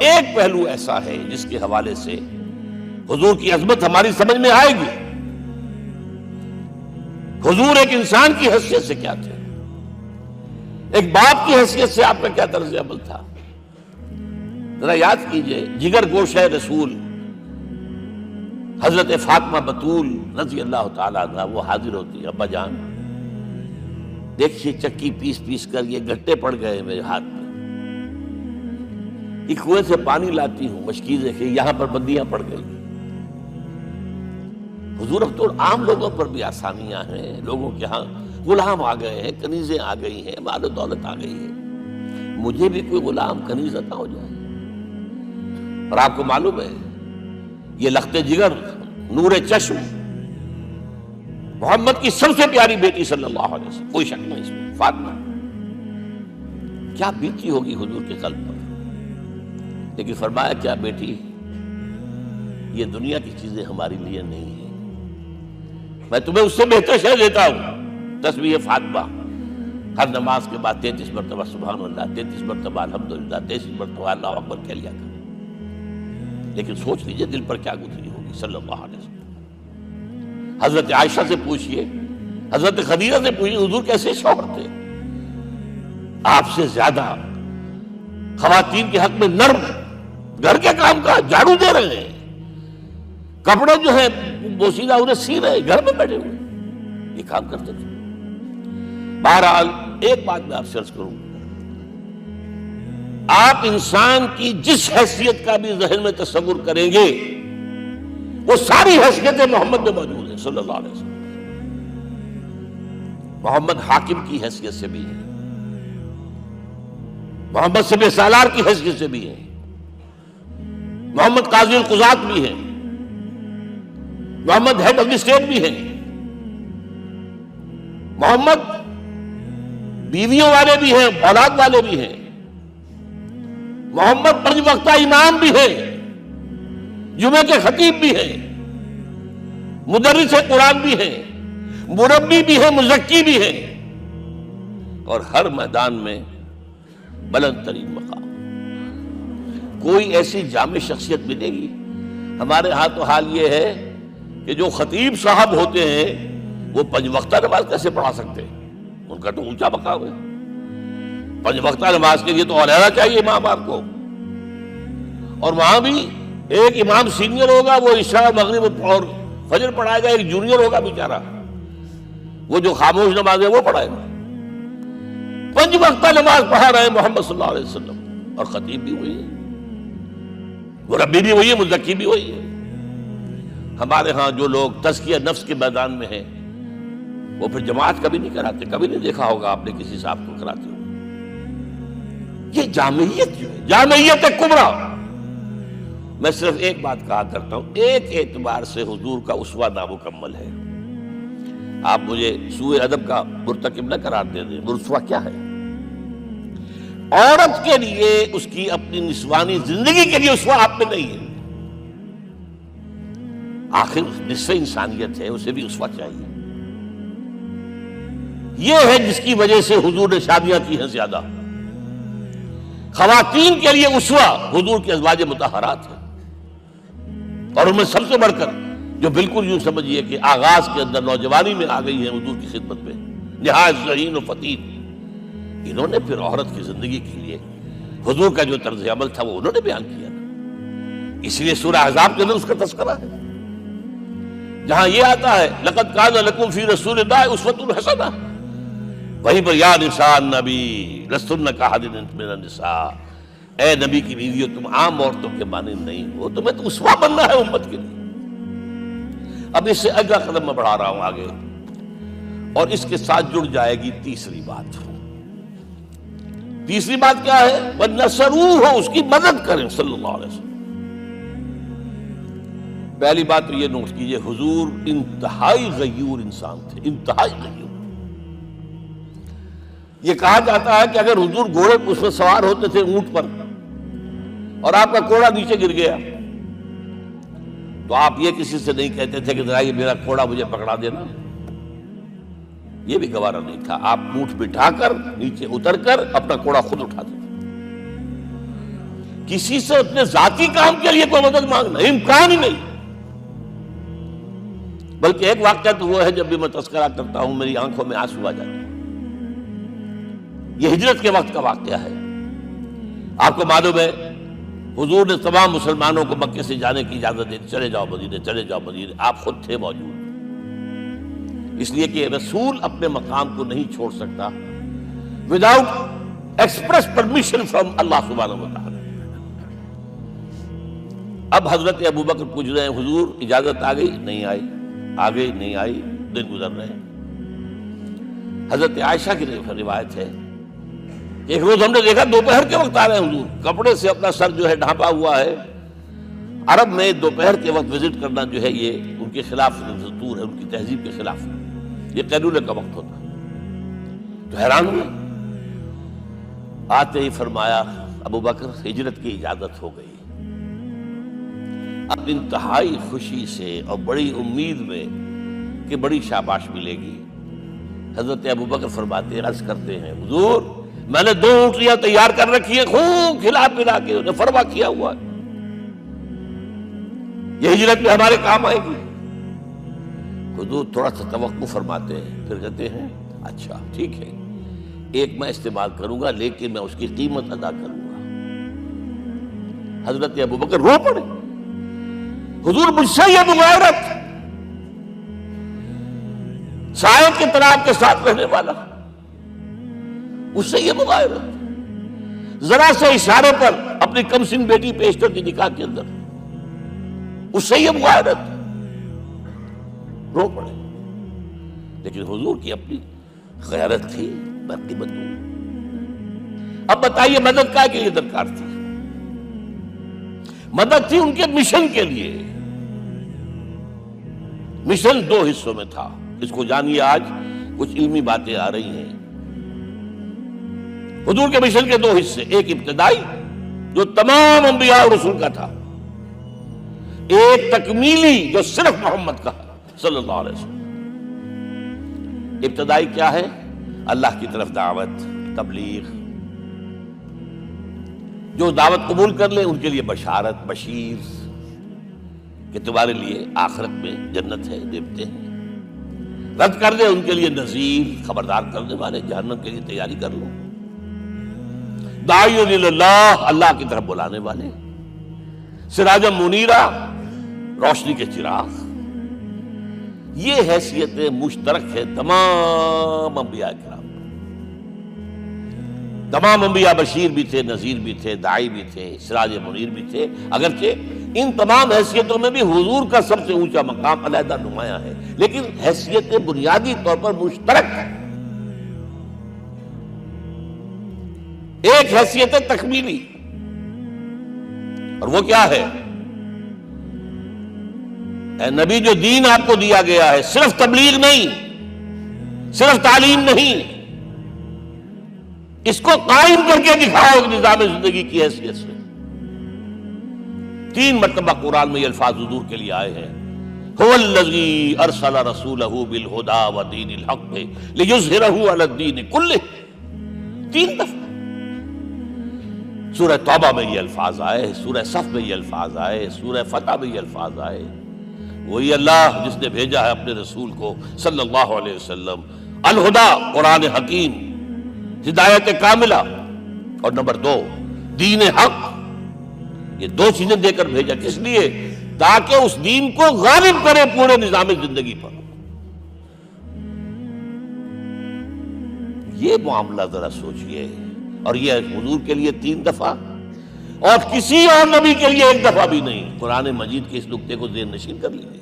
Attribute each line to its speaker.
Speaker 1: ایک پہلو ایسا ہے جس کے حوالے سے حضور کی عظمت ہماری سمجھ میں آئے گی. حضور ایک انسان کی حیثیت سے کیا تھے، ایک باپ کی حیثیت سے آپ کا کیا طرز عمل تھا. ذرا یاد کیجئے، جگر گوشہ رسول حضرت فاطمہ بتول رضی اللہ تعالیٰ عنہ وہ حاضر ہوتی ہے، ابا جان دیکھیے چکی پیس پیس کر یہ گھٹے پڑ گئے میرے ہاتھ میں، یہ کنویں سے پانی لاتی ہوں، مشکیزیں کہ یہاں پر بندیاں پڑ گئی. حضور اب تو عام لوگوں پر بھی آسانیاں ہیں، لوگوں کے ہاں غلام آ گئے ہیں، کنیزیں آ گئی ہیں، مال و دولت آ گئی ہے، مجھے بھی کوئی غلام کنیز عطا ہو جائے. اور آپ کو معلوم ہے یہ لخت جگر نور چشم محمد کی سب سے پیاری بیٹی صلی اللہ علیہ وسلم، کوئی شک نہیں اس میں، فاطمہ کیا بیتی ہوگی حضور کے قلب پر. لیکن فرمایا کیا بیٹی، یہ دنیا کی چیزیں ہمارے لیے نہیں ہیں، میں تمہیں اس سے بہتر شے دیتا ہوں. تسبیح فاطمہ ہر نماز کے بعد 33 مرتبہ سبحان اللہ، 33 مرتبہ الحمدللہ، 33 مرتبہ اللہ اکبر کہہ لیا کر. لیکن سوچ لیجئے دل پر کیا گزری ہوگی صلی اللہ علیہ وسلم. حضرت عائشہ سے پوچھئے، حضرت خدیجہ سے پوچھئے حضور کیسے شوہر تھے، آپ سے زیادہ خواتین کے حق میں نرم، گھر کے کام کا جھاڑو دے رہے ہیں، کپڑے جو ہیں بوسیدہ انہیں سی رہے، گھر میں بیٹھے ہوئے یہ کام کرتے تھے. بہرحال ایک بات میں آپ سے عرض کروں، آپ انسان کی جس حیثیت کا بھی ذہن میں تصور کریں گے وہ ساری حیثیتیں محمد میں موجود ہیں صلی اللہ علیہ وسلم. محمد حاکم کی حیثیت سے بھی ہے، محمد سب سالار کی حیثیت سے بھی ہے، محمد قاضی القضات بھی ہیں، محمد ہیڈ آف دی اسٹیٹ بھی ہیں، محمد بیویوں والے بھی ہیں، اولاد والے بھی ہیں، محمد 5 وقتہ امام بھی ہیں، جمعے کے خطیب بھی ہیں، مدرس قرآن بھی ہیں، مربی بھی ہیں، مزکی بھی ہیں، اور ہر میدان میں بلند ترین مقام. کوئی ایسی جامع شخصیت ملے گی؟ ہمارے ہاں تو حال یہ ہے کہ جو خطیب صاحب ہوتے ہیں وہ 5 وقتہ نماز کیسے پڑھا سکتے ہیں، ان کا تو اونچا مقام ہے. 5 وقتہ نماز کے لیے تو علیحدہ چاہیے امام آپ کو، اور وہاں بھی ایک امام سینئر ہوگا وہ عشاء مغرب اور فجر پڑھائے گا، ایک جونیئر ہوگا بیچارہ وہ جو خاموش نماز ہے وہ پڑھائے گا. 5 وقتہ نماز پڑھا رہے ہیں محمد صلی اللہ علیہ وسلم، اور خطیب بھی وہی ہے، مربی بھی وہی ہے، مزکی بھی وہی ہے. ہمارے ہاں جو لوگ تزکیہ نفس کے میدان میں ہیں وہ پھر جماعت کبھی نہیں کراتے، کبھی نہیں دیکھا ہوگا آپ نے کسی صاحب کو کراتے ہوئے. یہ جامعیت جو ہے، جامعیت کبریٰ. میں صرف ایک بات کہا کرتا ہوں، ایک اعتبار سے حضور کا اسوہ نامکمل ہے. آپ مجھے سوء ادب کا مرتکب نہ قرار دے دیں. اسوہ کیا ہے؟ عورت کے لیے اس کی اپنی نسوانی زندگی کے لیے اسوہ آپ میں نہیں ہے. آخر نصف انسانیت ہے، اسے بھی اسوہ چاہیے. یہ ہے جس کی وجہ سے حضور نے شادیاں کی ہیں زیادہ. خواتین کے لیے اسوہ حضور کے ازواج مطہرات ہیں، اور ان میں سب سے بڑھ کر جو بالکل یوں سمجھیے کہ آغاز کے اندر نوجوانی میں آ گئی ہے حضور کی خدمت میں، نہایت ذہین و فتید. انہوں نے پھر عورت کی زندگی کے لیے حضور کا جو طرز عمل تھا وہ انہوں نے بیان کیا. اس لیے سورہ احزاب کے اندر اس کا تذکرہ ہے، جہاں یہ آتا ہے لقد کان لکم فی رسول اللہ اسوۃ حسنہ، وہیں پر یا نساء النبی لستن کاحد من النساء، اے نبی کی بیویوں تم عام عورتوں کے مانند نہیں ہو، تمہیں تو اسوہ بننا ہے امت کے لیے. اب اس سے اگلا قدم میں بڑھا رہا ہوں آگے، اور اس کے ساتھ جڑ جائے گی تیسری بات. تیسری بات کیا ہے؟ وَنَصَرُوهُ، اس کی مدد کریں صلی اللہ علیہ وسلم. پہلی بات تو یہ نوٹ کیجئے، حضور انتہائی غیور انسان تھے، انتہائی غیور. یہ کہا جاتا ہے کہ اگر حضور گھوڑے اس پر سوار ہوتے تھے اونٹ پر، اور آپ کا کوڑا نیچے گر گیا تو آپ یہ کسی سے نہیں کہتے تھے کہ ذرا یہ میرا کوڑا مجھے پکڑا دینا، یہ بھی گوارا نہیں تھا. آپ اونٹ بٹھا کر نیچے اتر کر اپنا کوڑا خود اٹھاتے تھے. کسی سے اپنے ذاتی کام کے لیے کوئی مدد مانگنا امکان ہی نہیں. بلکہ ایک واقعہ تو وہ ہے جب بھی میں تذکرہ کرتا ہوں میری آنکھوں میں آنسو آ جاتے ہیں. یہ ہجرت کے وقت کا واقعہ ہے. آپ کو معلوم ہے حضور نے تمام مسلمانوں کو مکے سے جانے کی اجازت دی، چلے جاؤ مدینے، چلے جاؤ مدینے. آپ خود تھے موجود، اس لیے کہ رسول اپنے مقام کو نہیں چھوڑ سکتا وداؤٹ ایکسپریس پرمیشن فرام اللہ سبحانہ وتعالی. اب حضرت ابوبکر پوچھ رہے ہیں حضور اجازت آ گئی؟ نہیں آئی. آ گئی؟ نہیں آئی. دن گزر رہے ہیں. حضرت عائشہ کی روایت ہے ایک روز ہم نے دیکھا دوپہر کے وقت آ رہے ہیں حضور، کپڑے سے اپنا سر جو ہے ڈھانپا ہوا ہے. عرب میں دوپہر کے وقت وزٹ کرنا جو ہے یہ ان کے خلاف دستور ہے، ان کی تہذیب کے خلاف ہے. یہ قیلولے کا وقت ہوتا ہے. تو حیران ہوئے. آتے ہی فرمایا ابوبکر ہجرت کی اجازت ہو گئی. اب انتہائی خوشی سے اور بڑی امید میں کہ بڑی شاباش ملے گی حضرت ابوبکر فرماتے ہیں، عرض کرتے ہیں حضور میں نے 2 اونٹیاں تیار کر رکھی ہیں، خوب کھلا پلا کے انہیں فرما کیا ہوا ہے، یہ ہجرت میں ہمارے کام آئے گی. حضور تھوڑا سا توقع فرماتے ہیں، پھر کہتے ہیں اچھا ٹھیک ہے، ایک میں استعمال کروں گا لیکن میں اس کی قیمت ادا کروں گا. حضرت ابوبکر رو پڑے. حضور مجھ سے یہ مغایرت، سائے کے طرح کے ساتھ رہنے والا، اس سے یہ مغایرت، ذرا سے اشارے پر اپنی کم سن بیٹی پیش کر دی نکاح کے اندر، اس سے یہ مغایرت. رو پڑے. لیکن حضور کی اپنی غیرت تھی، میں قیمت دوں. اب بتائیے مدد کا کے لیے درکار تھی؟ مدد تھی ان کے مشن کے لیے. مشن 2 حصوں میں تھا. اس کو جانیے، آج کچھ علمی باتیں آ رہی ہیں. حضور کے مشن کے 2 حصے، ایک ابتدائی جو تمام انبیاء اور رسول کا تھا، ایک تکمیلی جو صرف محمد کا صلی اللہ علیہ وسلم. ابتدائی کیا ہے؟ اللہ کی طرف دعوت، تبلیغ. جو دعوت قبول کر لیں ان کے لیے بشارت، بشیر کہ تمہارے لیے آخرت میں جنت ہے، دیوتے ہیں. رد کر دیں ان کے لیے نذیر، خبردار کرنے والے، جہنم کے لیے تیاری کر لو. داعی اللہ، اللہ کی طرف بلانے والے. سراجا منیرا، روشنی کے چراغ. یہ حیثیتیں مشترک ہے تمام انبیاء کرام. تمام انبیاء بشیر بھی تھے، نذیر بھی تھے، داعی بھی تھے، سراج منیر بھی تھے. اگرچہ ان تمام حیثیتوں میں بھی حضور کا سب سے اونچا مقام علیحدہ نمایاں ہے، لیکن حیثیتیں بنیادی طور پر مشترک ہیں. ایک حیثیت تکمیلی، اور وہ کیا ہے؟ اے نبی جو دین آپ کو دیا گیا ہے صرف تبلیغ نہیں، صرف تعلیم نہیں، اس کو قائم کر کے دکھاؤ ایک نظام زندگی کی حیثیت سے. 3 مرتبہ قرآن میں یہ الفاظ حضور کے لیے آئے ہیں، هو الذی ارسل رسولہ بالہدی ودین الحق لیظہرہ علی الدین کلہ. 3 دفعہ سورہ توبہ میں یہ الفاظ آئے، سورہ صف میں یہ الفاظ آئے، سورہ فتح میں یہ الفاظ آئے. وہی اللہ جس نے بھیجا ہے اپنے رسول کو صلی اللہ علیہ وسلم، الہدا قرآن حکیم، ہدایت کاملہ، اور نمبر 2 دین حق. یہ 2 چیزیں دے کر بھیجا. کس لیے؟ تاکہ اس دین کو غالب کرے پورے نظام زندگی پر. یہ معاملہ ذرا سوچئے. اور یہ حضور کے لیے 3 دفعہ، اور کسی اور نبی کے لیے 1 دفعہ بھی نہیں. قرآن مجید کے اس نقطے کو ذہن نشین کر لیجیے.